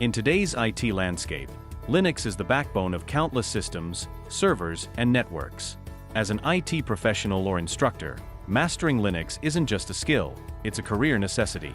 In today's IT landscape, Linux is the backbone of countless systems, servers, and networks. As an IT professional or instructor, mastering Linux isn't just a skill, it's a career necessity.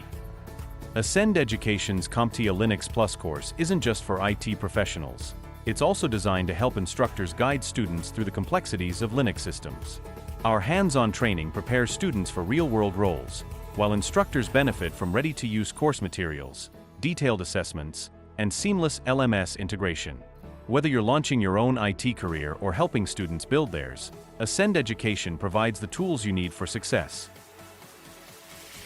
Ascend Education's CompTIA Linux Plus course isn't just for IT professionals. It's also designed to help instructors guide students through the complexities of Linux systems. Our hands-on training prepares students for real-world roles, while instructors benefit from ready-to-use course materials, detailed assessments, and seamless LMS integration. Whether you're launching your own IT career or helping students build theirs, Ascend Education provides the tools you need for success.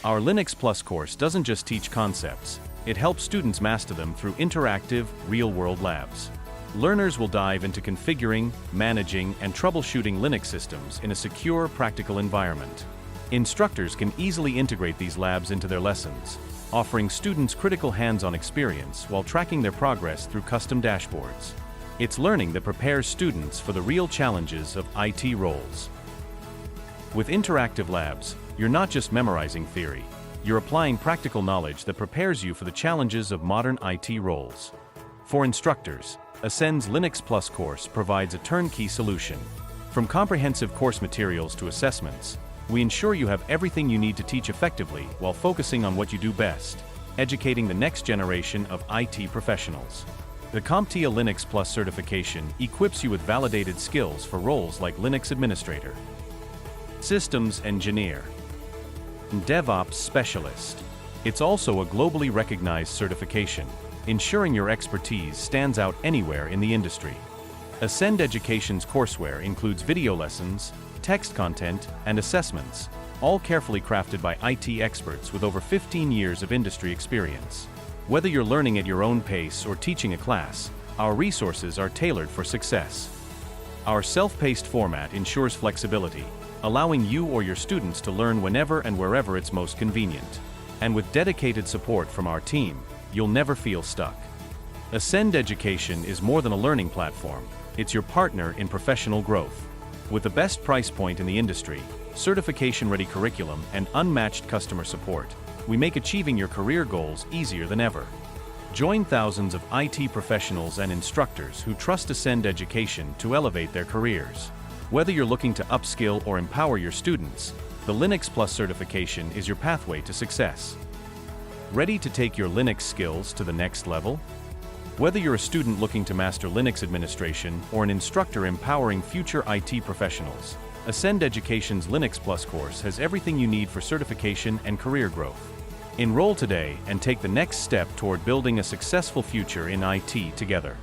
Our Linux Plus course doesn't just teach concepts, it helps students master them through interactive, real-world labs. Learners will dive into configuring, managing, and troubleshooting Linux systems in a secure, practical environment. Instructors can easily integrate these labs into their lessons, offering students critical hands-on experience while tracking their progress through custom dashboards. It's learning that prepares students for the real challenges of IT roles. With interactive labs, you're not just memorizing theory, you're applying practical knowledge that prepares you for the challenges of modern IT roles. For instructors, Ascend's Linux Plus course provides a turnkey solution. From comprehensive course materials to assessments, we ensure you have everything you need to teach effectively while focusing on what you do best, educating the next generation of IT professionals. The CompTIA Linux Plus certification equips you with validated skills for roles like Linux administrator, systems engineer, and DevOps specialist. It's also a globally recognized certification, ensuring your expertise stands out anywhere in the industry. Ascend Education's courseware includes video lessons, text content, and assessments, all carefully crafted by IT experts with over 15 years of industry experience. Whether you're learning at your own pace or teaching a class, our resources are tailored for success. Our self-paced format ensures flexibility, allowing you or your students to learn whenever and wherever it's most convenient. And with dedicated support from our team, you'll never feel stuck. Ascend Education is more than a learning platform, it's your partner in professional growth. With the best price point in the industry, certification-ready curriculum, and unmatched customer support, we make achieving your career goals easier than ever. Join thousands of IT professionals and instructors who trust Ascend Education to elevate their careers. Whether you're looking to upskill or empower your students, the Linux Plus certification is your pathway to success. Ready to take your Linux skills to the next level? Whether you're a student looking to master Linux administration or an instructor empowering future IT professionals, Ascend Education's Linux Plus course has everything you need for certification and career growth. Enroll today and take the next step toward building a successful future in IT together.